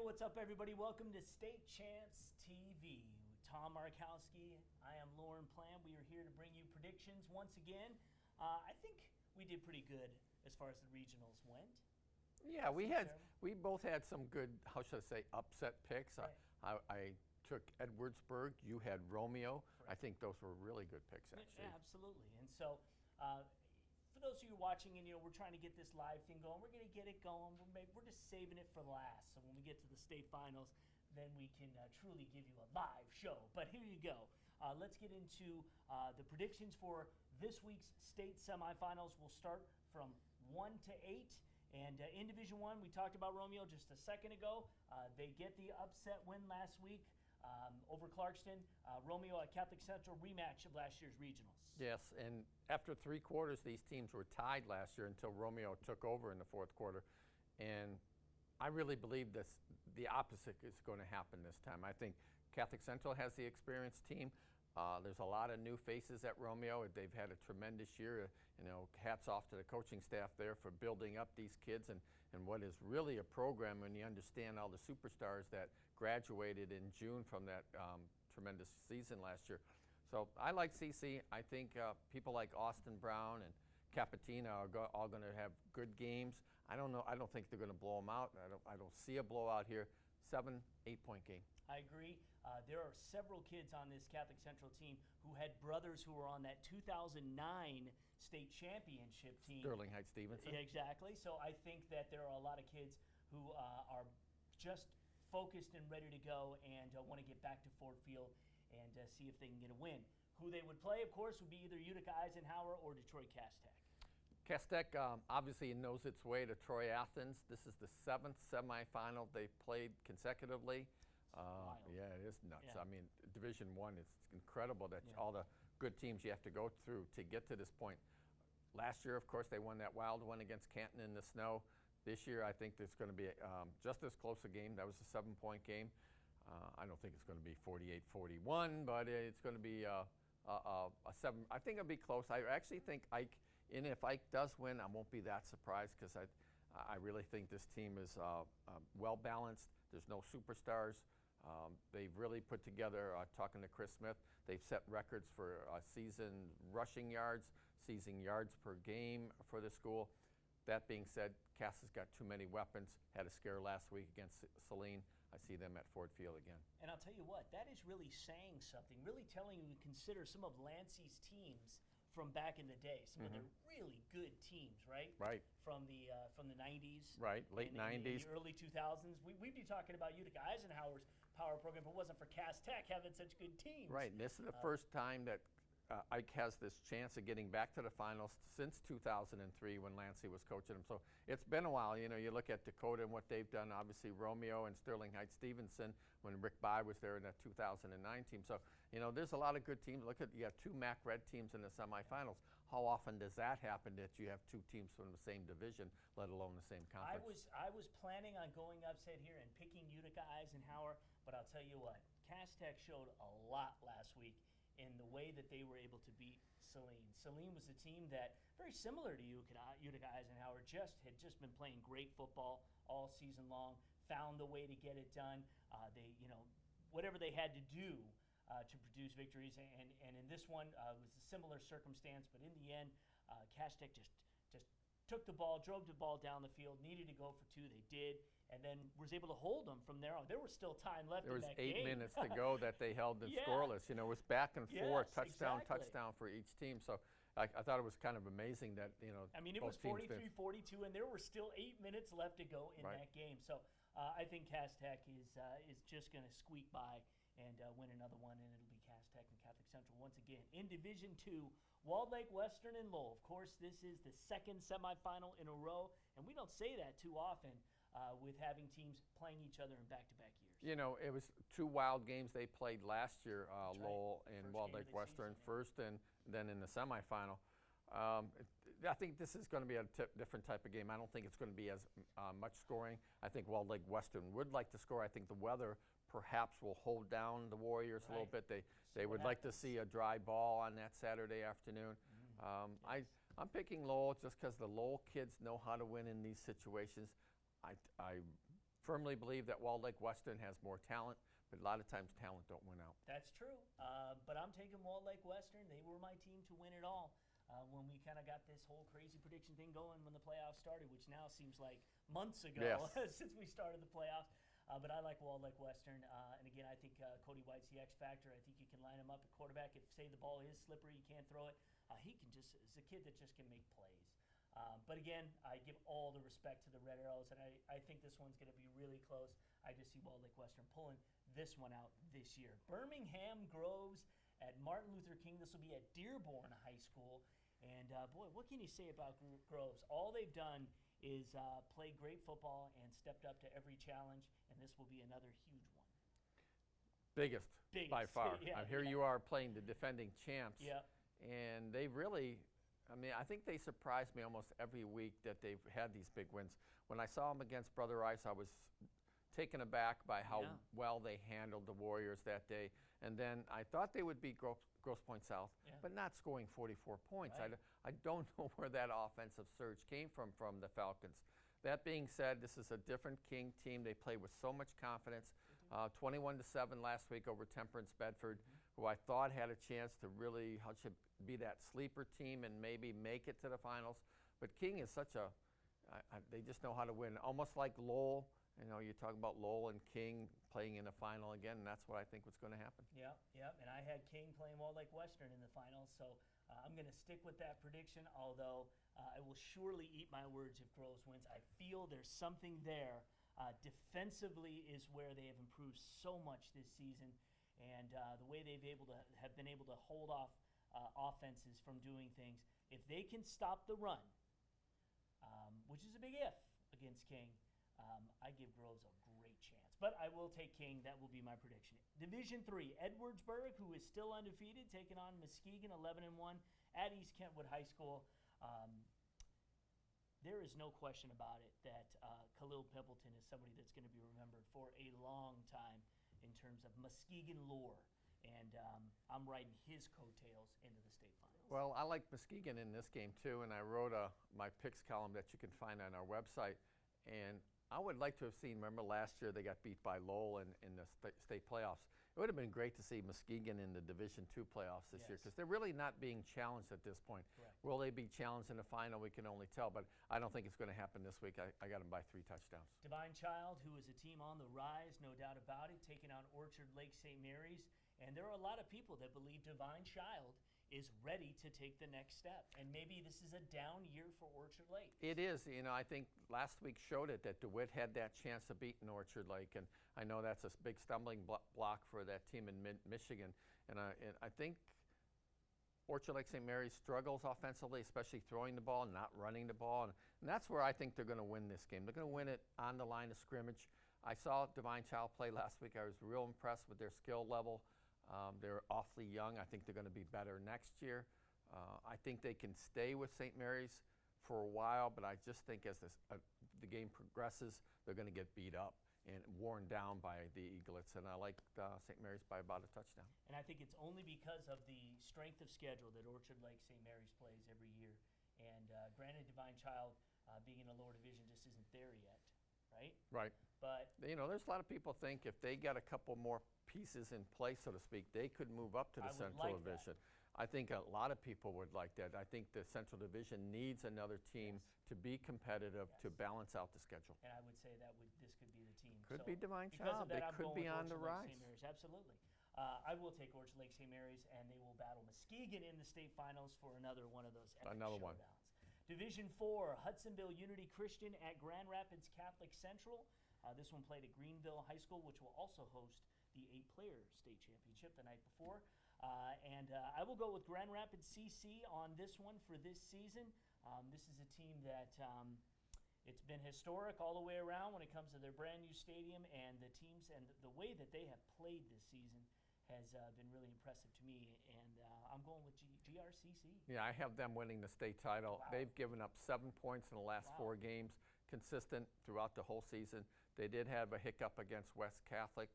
what's up, everybody? Welcome to State Champs TV. With Tom Markowski, I am Lorne Plan. We are here to bring you predictions once again. I think we did pretty good as far as the regionals went. Yeah, we both had some good, how should I say, upset picks. Right. I took Edwardsburg. You had Romeo. Correct. I think those were really good picks, actually. Yeah, absolutely. And so, for those of you watching, and we're trying to get this live thing going, we're going to get it going. We're just saving it for last. So when we get to the state finals, then we can truly give you a live show. But here you go. Let's get into the predictions for this week's state semifinals. We'll start from 1 to 8. And in Division I, we talked about Romeo just a second ago. They get the upset win last week over Clarkston. Romeo at Catholic Central, rematch of last year's regionals. Yes, and after 3 quarters, these teams were tied last year until Romeo took over in the 4th quarter. And I really believe the opposite is going to happen this time. I think Catholic Central has the experienced team. There's a lot of new faces at Romeo. They've had a tremendous year. Hats off to the coaching staff there for building up these kids and what is really a program when you understand all the superstars that graduated in June from that tremendous season last year. So I like CC. I think people like Austin Brown and Capitina are all going to have good games. I don't know. I don't think they're going to blow them out. I don't see a blowout here. 7, 8-point game. I agree. There are several kids on this Catholic Central team who had brothers who were on that 2009 state championship team. Sterling Heights Stevenson. Yeah, exactly. So I think that there are a lot of kids who are just focused and ready to go and want to get back to Ford Field and see if they can get a win. Who they would play, of course, would be either Utica Eisenhower or Detroit Cass-Tech. Cass-Tech obviously knows its way to Troy Athens. This is the 7th semifinal they played consecutively. Yeah, it is nuts. Yeah. I mean, Division I, it's incredible that all the good teams you have to go through to get to this point. Last year, of course, they won that wild one against Canton in the snow. This year, I think it's going to be just as close a game. That was a 7-point game. I don't think it's going to be 48-41, but it's going to be a 7. I think it'll be close. I actually think Ike, and if Ike does win, I won't be that surprised because I really think this team is well balanced. There's no superstars. They've really put together, talking to Chris Smith, they've set records for season rushing yards, season yards per game for the school. That being said, Cass has got too many weapons. Had a scare last week against Saline. I see them at Ford Field again. And I'll tell you what, that is really saying something, really telling you to consider some of Lancey's teams from back in the day, some of the really good teams, right? Right. From the 90s. Right, late 90s. The early 2000s. We'd be talking about Utica Eisenhower's power program if it wasn't for Cass-Tech having such good teams. Right, and this is the first time that Ike has this chance of getting back to the finals since 2003 when Lancey was coaching them. So it's been a while. You look at Dakota and what they've done, obviously Romeo and Sterling Heights Stevenson when Rick Bye was there in that 2009 team. So, there's a lot of good teams. Look at, you have 2 MAC Red teams in the semifinals. How often does that happen that you have 2 teams from the same division, let alone the same conference? I was planning on going upset here and picking Utica Eisenhower, but I'll tell you what, Cass-Tech showed a lot last week in the way that they were able to beat Saline. Saline was a team that, very similar to Utica Eisenhower, had just been playing great football all season long, found the way to get it done. They, whatever they had to do to produce victories, and in this one, it was a similar circumstance, but in the end, Cass-Tech just took the ball, drove the ball down the field, needed to go for 2, they did, and then was able to hold them from there on. There was still time left in that game. There was 8 minutes to go that they held them scoreless. It was back and forth, touchdown for each team. So I thought it was kind of amazing that, I mean, it was 43-42, and there were still 8 minutes left to go in that game. So I think Cass-Tech is just going to squeak by and win another one, and it'll be Cass-Tech and Catholic Central once again. In Division II, Walled Lake Western and Lowell. Of course, this is the 2nd semifinal in a row, and we don't say that too often with having teams playing each other in back-to-back years. It was 2 wild games they played last year, Lowell and Walled Lake Western, first and then in the semifinal. I think this is going to be a different type of game. I don't think it's going to be as much scoring. I think Walled Lake Western would like to score. I think the weather perhaps will hold down the Warriors a little bit. They would like to see a dry ball on that Saturday afternoon. I'm picking Lowell just because the Lowell kids know how to win in these situations. I firmly believe that Walled Lake Western has more talent, but a lot of times talent don't win out. That's true. But I'm taking Walled Lake Western. They were my team to win it all. When we kind of got this whole crazy prediction thing going when the playoffs started, which now seems like months ago since we started the playoffs. But I like Walled Lake Western. And again, I think Cody White's the X factor. I think you can line him up at quarterback. If, say, the ball is slippery, you can't throw it. He can just, is a kid that just can make plays. But again, I give all the respect to the Red Arrows, and I think this one's going to be really close. I just see Walled Lake Western pulling this one out this year. Birmingham Groves at Martin Luther King. This will be at Dearborn High School. And boy, what can you say about Groves? All they've done is play great football and stepped up to every challenge, and this will be another huge one. Biggest. By far. Yeah, Here you are playing the defending champs. Yeah. And they really, I mean, I think they surprised me almost every week that they've had these big wins. When I saw them against Brother Rice, I was taken aback by how well they handled the Warriors that day. And then I thought they would beat Grosse Pointe South, but not scoring 44 points. Right. I don't know where that offensive surge came from the Falcons. That being said, this is a different King team. They play with so much confidence. 21-7 last week over Temperance Bedford, who I thought had a chance to really be that sleeper team and maybe make it to the finals. But King is such a, they just know how to win. Almost like Lowell. You know, you talk about Lowell and King playing in the final again, and that's what I think was going to happen. Yeah. And I had King playing Walled Lake Western in the finals, so I'm going to stick with that prediction, although I will surely eat my words if Groves wins. I feel there's something there. Defensively is where they have improved so much this season, and the way they've been able to hold off offenses from doing things. If they can stop the run, which is a big if against King, I give Groves a great chance. But I will take King. That will be my prediction. Division III, Edwardsburg, who is still undefeated, taking on Muskegon, 11-1 at East Kentwood High School. There is no question about it that Khalil Pimpleton is somebody that's going to be remembered for a long time in terms of Muskegon lore. And I'm riding his coattails into the state finals. Well, I like Muskegon in this game, too, and I wrote my picks column that you can find on our website. And I would like to have seen, remember last year they got beat by Lowell in the state playoffs. It would have been great to see Muskegon in the Division II playoffs this year, because they're really not being challenged at this point. Correct. Will they be challenged in the final? We can only tell, but I don't think it's going to happen this week. I got them by 3 touchdowns. Divine Child, who is a team on the rise, no doubt about it, taking on Orchard Lake St. Mary's. And there are a lot of people that believe Divine Child is ready to take the next step. And maybe this is a down year for Orchard Lake. It is. You know, I think last week showed it that DeWitt had that chance of beating Orchard Lake. And I know that's a big stumbling block for that team in Michigan. And I think Orchard Lake St. Mary's struggles offensively, especially throwing the ball, not running the ball. And that's where I think they're going to win this game. They're going to win it on the line of scrimmage. I saw Divine Child play last week. I was real impressed with their skill level. They're awfully young. I think they're going to be better next year. I think they can stay with St. Mary's for a while, but I just think as the game progresses, they're going to get beat up and worn down by the Eaglets. And I like St. Mary's by about a touchdown. And I think it's only because of the strength of schedule that Orchard Lake St. Mary's plays every year. And granted, Divine Child being in a lower division just isn't there yet, right? Right. But you know, there's a lot of people think if they got a couple more pieces in place, so to speak, they could move up to the Central Division. I think a lot of people would like that. I think the Central Division needs another team to be competitive, to balance out the schedule. And I would say this could be the team. Could be Divine Child. They could be on the rise. Absolutely. I will take Orchard Lake St. Mary's, and they will battle Muskegon in the state finals for another one of those epic showdowns. Division IV, Hudsonville Unity Christian at Grand Rapids Catholic Central. This one played at Greenville High School, which will also host the 8-player state championship the night before. And I will go with Grand Rapids CC on this one for this season. This is a team that it's been historic all the way around when it comes to their brand new stadium, and the teams and the way that they have played this season has been really impressive to me. And I'm going with GRCC. Yeah, I have them winning the state title. Wow. They've given up 7 points in the last 4 games, consistent throughout the whole season. They did have a hiccup against West Catholic.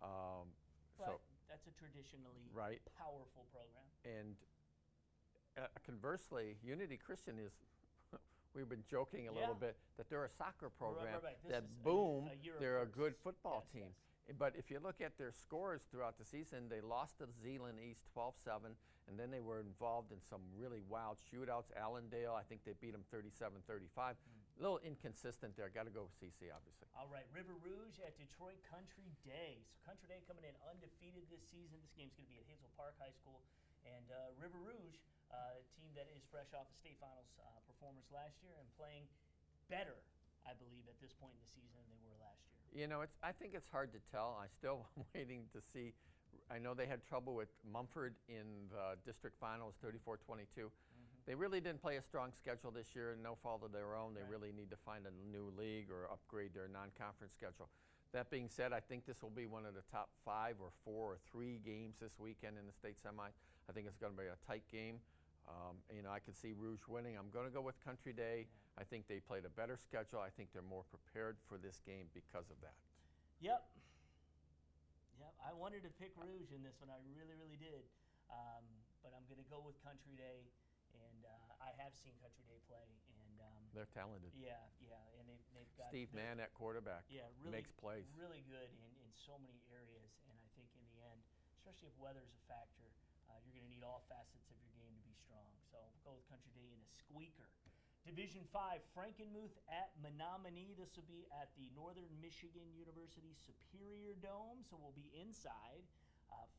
But that's a traditionally powerful program. And conversely, Unity Christian is we've been joking a little bit that they're a soccer program, Right. that This is boom, a year of they're a firsts. good football Yes, team. yes. But if you look at their scores throughout the season, they lost to Zeeland East 12-7, and then they were involved in some really wild shootouts. Allendale, I think they beat them 37-35. A little inconsistent there. Got to go with CC, obviously. All right, River Rouge at Detroit Country Day. So Country Day coming in undefeated this season. This game's going to be at Hazel Park High School. And River Rouge, a team that is fresh off a state finals performance last year and playing better, I believe, at this point in the season than they were last year. You know, I think it's hard to tell. I still am waiting to see. I know they had trouble with Mumford in the district finals, 34-22. They really didn't play a strong schedule this year, no fault of their own. They really need to find a new league or upgrade their non-conference schedule. That being said, I think this will be one of the top 5 or 4 or 3 games this weekend in the state semi. I think it's going to be a tight game. You know, I could see Rouge winning. I'm going to go with Country Day. I think they played a better schedule. I think they're more prepared for this game because of that. Yep. I wanted to pick Rouge in this one. I really, really did. But I'm going to go with Country Day. And I have seen Country Day play, and they're talented. Yeah, and they've got Steve Mann at quarterback. Yeah, really makes plays. Really good in so many areas, and I think in the end, especially if weather's a factor, you're going to need all facets of your game to be strong. So we'll go with Country Day in a squeaker. Division 5, Frankenmuth at Menominee. This will be at the Northern Michigan University Superior Dome, so we'll be inside.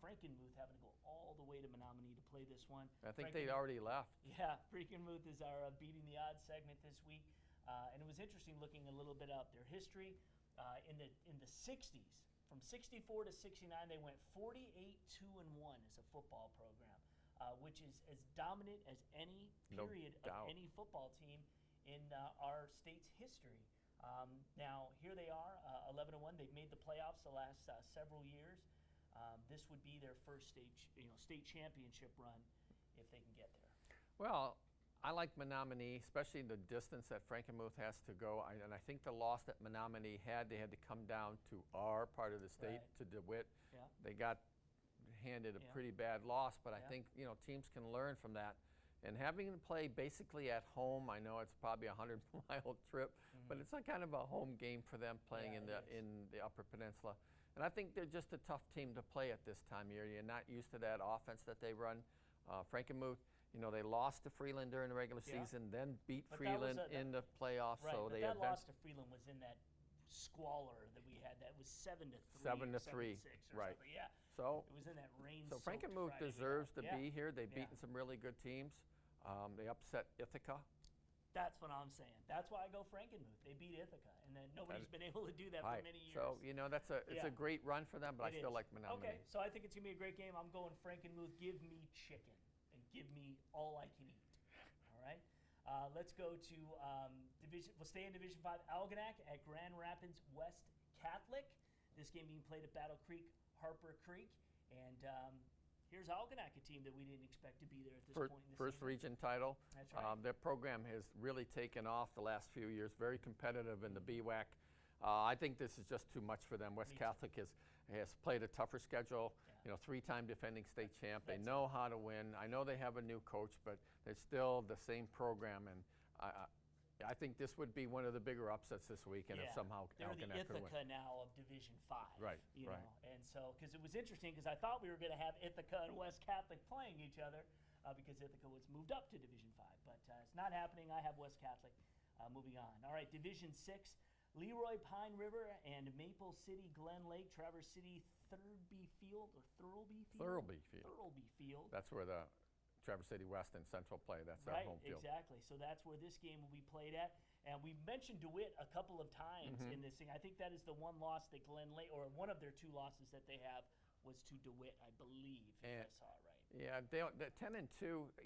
Frankenmuth having to go all the way to Menominee to play this one. I think they already left. Yeah, Frankenmuth is our beating the odds segment this week, and it was interesting looking a little bit up their history in the 60s. From 64 to 69, they went 48-2-1 as a football program, which is as dominant as any period of any football team in our state's history. Now here they are, 11-1. They've made the playoffs the last several years. This would be their first state championship run if they can get there. Well, I like Menominee, especially the distance that Frankenmuth has to go. And I think the loss that Menominee had, they had to come down to our part of the state, to DeWitt. Yeah. They got handed a pretty bad loss, but I think teams can learn from that. And having to play basically at home, I know it's probably a 100-mile trip, but it's a kind of a home game for them playing in the Upper Peninsula. And I think they're just a tough team to play at this time of year. You're not used to that offense that they run. Frankenmuth, they lost to Freeland during the regular season, then beat Freeland in the playoffs. Right, so but they that loss to Freeland was in that squalor that we had. That was 7-3, 7-6, right? Something. Yeah. So it was in that rain. So Frankenmuth deserves to be here. They've beaten some really good teams. They upset Ithaca. That's what I'm saying. That's why I go Frankenmuth. They beat Ithaca, and then nobody's been able to do that for many years. So it's a great run for them, but I still like Menominee. Okay, so I think it's gonna be a great game. I'm going Frankenmuth. Give me chicken, and give me all I can eat. All right. Let's go to division. We'll stay in Division 5. ALGONAC at Grand Rapids West Catholic. This game being played at Battle Creek, Harper Creek, and here's ALGONAC, a team that we didn't expect to be there at this point in the First season. region title. That's right. Their program has really taken off the last few years, very competitive in the BWAC. I think this is just too much for them. West Catholic has played a tougher schedule, 3-time defending state champ. They know how to win. I know they have a new coach, but they're still the same program, and I think this would be one of the bigger upsets this weekend if somehow ALGONAC could win. They're the Ithaca now of Division 5. Right, right. And so, because it was interesting, because I thought we were going to have Ithaca and West Catholic playing each other because Ithaca was moved up to Division 5. But it's not happening. I have West Catholic moving on. All right, Division 6, Leroy Pine River and Maple City Glen Lake, Traverse City Thurlby Field. Thurlby Field. That's where the Traverse City West and Central play. That's their home field. Exactly. So that's where this game will be played at. And we mentioned DeWitt a couple of times in this thing. I think that is the one loss that Glen Lake, or one of their 2 losses that they have, was to DeWitt, I believe, if I saw it right. Yeah, they're 10-2.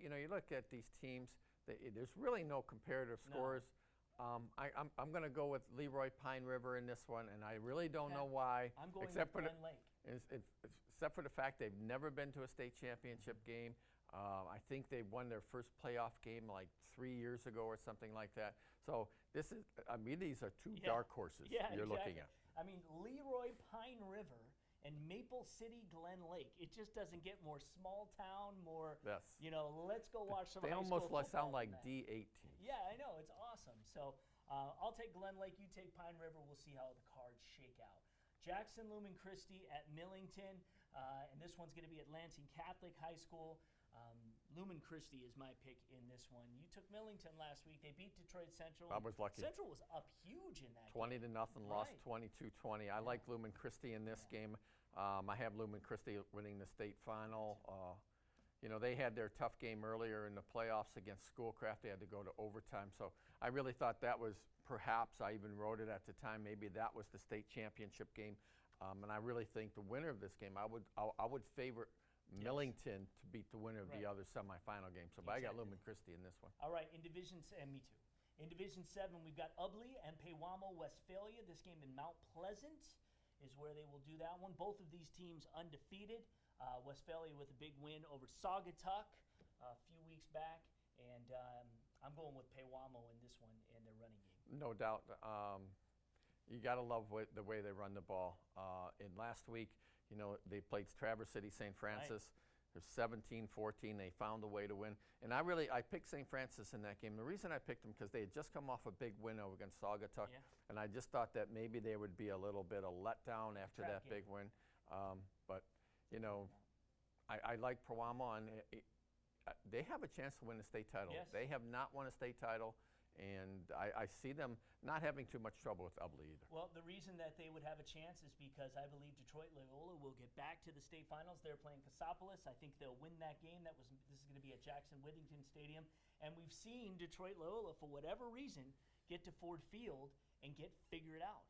You look at these teams. There's really no comparative scores. I'm going to go with Leroy Pine River in this one, and I really don't know why. I'm going with Glen Lake. Except for the fact they've never been to a state championship game. I think they won their first playoff game like 3 years ago or something like that. So these are 2 dark horses you're looking at. I mean, Leroy Pine River and Maple City Glen Lake. It just doesn't get more small town, more, Yes. you know, let's go watch some They high almost school sound football like than that. D18. Yeah, I know. It's awesome. So I'll take Glen Lake. You take Pine River. We'll see how the cards shake out. Jackson Lumen Christi at Millington. And this one's going to be at Lansing Catholic High School. Lumen Christi is my pick in this one. You took Millington last week. They beat Detroit Central. I was lucky. Central was up huge in that 20 game. to nothing, lost Right. 22-20. I like Lumen Christi in this game. I have Lumen Christi winning the state final. You know, they had their tough game earlier in the playoffs against Schoolcraft. They had to go to overtime. So I really thought that was perhaps, I even wrote it at the time, maybe that was the state championship game. And I really think the winner of this game, I would favor Millington to beat the winner of the other semifinal game. So but I got Lumen Christi in this one. All right, in Division, and me too. In Division 7, we've got UBLY and PEWAMO-WESTPHALIA. This game in Mount Pleasant is where they will do that one. Both of these teams undefeated. Westphalia with a big win over Saugatuck a few weeks back. And I'm going with PEWAMO in this one in their running game. No doubt. You got to love the way they run the ball. In last week, you know, they played Traverse City St. Francis. They're 17-14. They found a way to win. And I picked St. Francis in that game. The reason I picked them because they had just come off a big win over against Saugatuck. Yeah. And I just thought that maybe there would be a little bit of letdown after Trap that game. big win. But, you know, I like PEWAMO, and they have a chance to win the state title. Yes. They have not won a state title. And I see them not having too much trouble with UBLY either. Well, the reason that they would have a chance is because I believe Detroit Loyola will get back to the state finals. They're playing CASSOPOLIS. I think they'll win that game. This is going to be at Jackson Withington Stadium. And we've seen Detroit Loyola, for whatever reason, get to Ford Field and get figured out.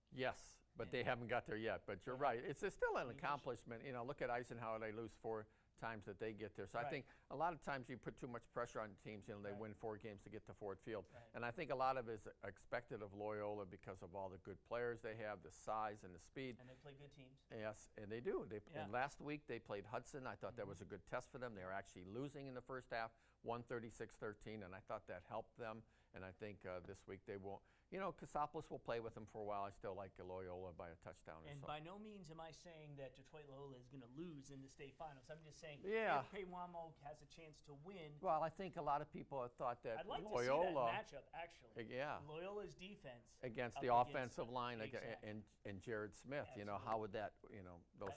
Yes, but they haven't got there yet. But you're right. It's still an accomplishment. You know, look at Eisenhower. They lose 4 times that they get there. So I think a lot of times you put too much pressure on teams. You know, they win 4 games to get to Ford Field. And I think a lot of it is expected of Loyola because of all the good players they have, the size and the speed. And they play good teams. Yes, and they do. And last week they played Hudson. I thought that was a good test for them. They were actually losing in the first half, 136-13, and I thought that helped them. And I think this week they won't. You know, CASSOPOLIS will play with them for a while. I still like Loyola by a touchdown or And so. by no means am I saying that Detroit Loyola is going to lose in the state finals. I'm just saying if PEWAMO has a chance to win. Well, I think a lot of people have thought that I'd like Loyola. to see that matchup, actually. Yeah. Loyola's defense. Against up the offensive line exactly. and Jared Smith. You know, how would that, you know, that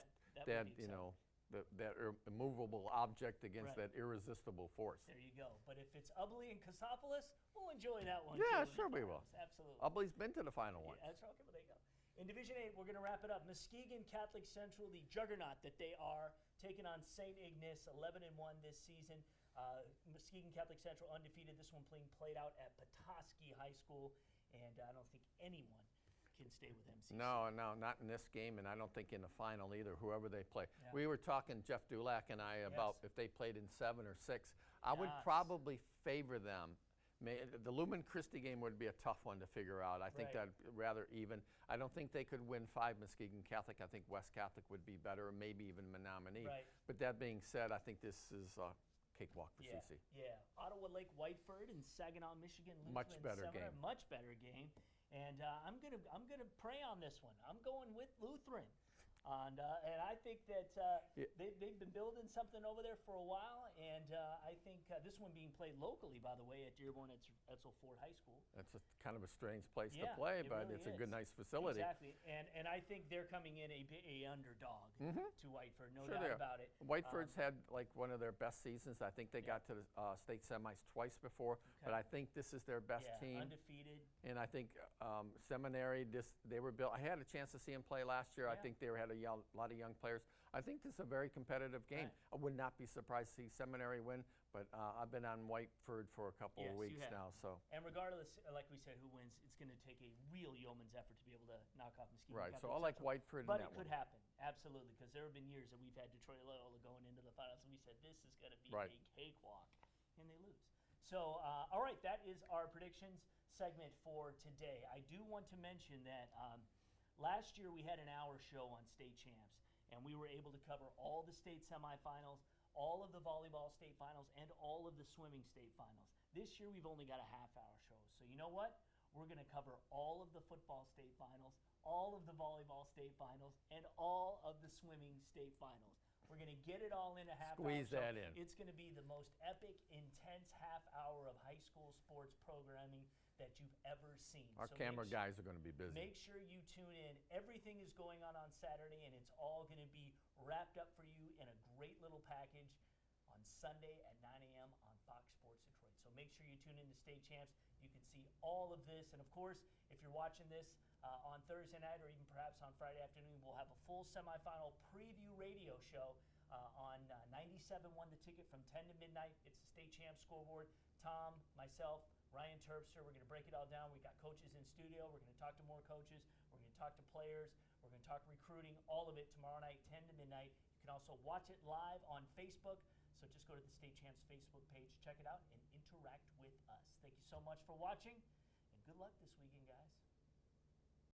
would be you know, that immovable object against that irresistible force. There you go. But if it's UBLY and CASSOPOLIS, we'll enjoy that one. Yeah, too, sure we will. Absolutely. UBLY's been to the final once. Yeah, that's right. Okay, well, there you go. In Division 8, we're going to wrap it up. Muskegon Catholic Central, the juggernaut that they are, taking on St. Ignace, 11-1 this season. Muskegon Catholic Central undefeated. This one played out at Petoskey High School, and I don't think anyone can stay with MCC. No, not in this game, and I don't think in the final either, whoever they play. Yeah. We were talking, Jeff Dulac and I, about if they played in 7 or 6. I would probably favor them. The Lumen Christi game would be a tough one to figure out. I think that'd be rather even. I don't think they could win 5 Muskegon Catholic. I think West Catholic would be better, or maybe even Menominee. But that being said, I think this is a cakewalk for CC. Yeah, Ottawa Lake Whiteford and Saginaw, Michigan. Lutheran Much better Seminar, game. Much better game. And I'm gonna pray on this one. I'm going with Lutheran, and I think that they've been building something over there for a while. And I think this one being played locally, by the way, at Dearborn Etzel Ford High School. That's kind of a strange place to play, but really it's a good, nice facility. Exactly, and I think they're coming in a underdog to Whiteford, no Sure doubt about it. Whiteford's had like one of their best seasons. I think they got to the state semis twice before, but I think this is their best team. Undefeated. And I think Seminary, they were built. I had a chance to see them play last year. I think they had a lot of young players. I think this is a very competitive game. I would not be surprised to see Seminary win, but I've been on Whiteford for a couple of weeks now. So. And regardless, like we said, who wins, it's going to take a real yeoman's effort to be able to knock off Muskegon. Right, so I like Whiteford in that one. But it could happen, absolutely, because there have been years that we've had Detroit Loyola going into the finals, and we said this is going to be a cakewalk, and they lose. So, all right, that is our predictions segment for today. I do want to mention that last year we had an hour show on state champs, and we were able to cover all the state semifinals, all of the volleyball state finals, and all of the swimming state finals. This year we've only got a half-hour show. So you know what? we're going to cover all of the football state finals, all of the volleyball state finals, and all of the swimming state finals. We're going to get it all in a half hour. Squeeze that in. It's going to be the most epic, intense half hour of high school sports programming that you've ever seen. Our camera guys are going to be busy. Make sure you tune in. Everything is going on Saturday, and it's all going to be wrapped up for you in a great little package on Sunday at 9 a.m. on Fox Sports Detroit. So make sure you tune in to State Champs. You can see all of this. And, of course, if you're watching this on Thursday night or even perhaps on Friday afternoon, we'll have a full semifinal preview radio show on 97.1 The Ticket from 10 to midnight. It's the State Champs scoreboard. Tom, myself, Ryan Terpster, we're going to break it all down. We've got coaches in studio. We're going to talk to more coaches. We're going to talk to players. We're going to talk recruiting, all of it tomorrow night, 10 to midnight. You can also watch it live on Facebook. So just go to the State Champs Facebook page, check it out, and interact with us. Thank you so much for watching, and good luck this weekend, guys.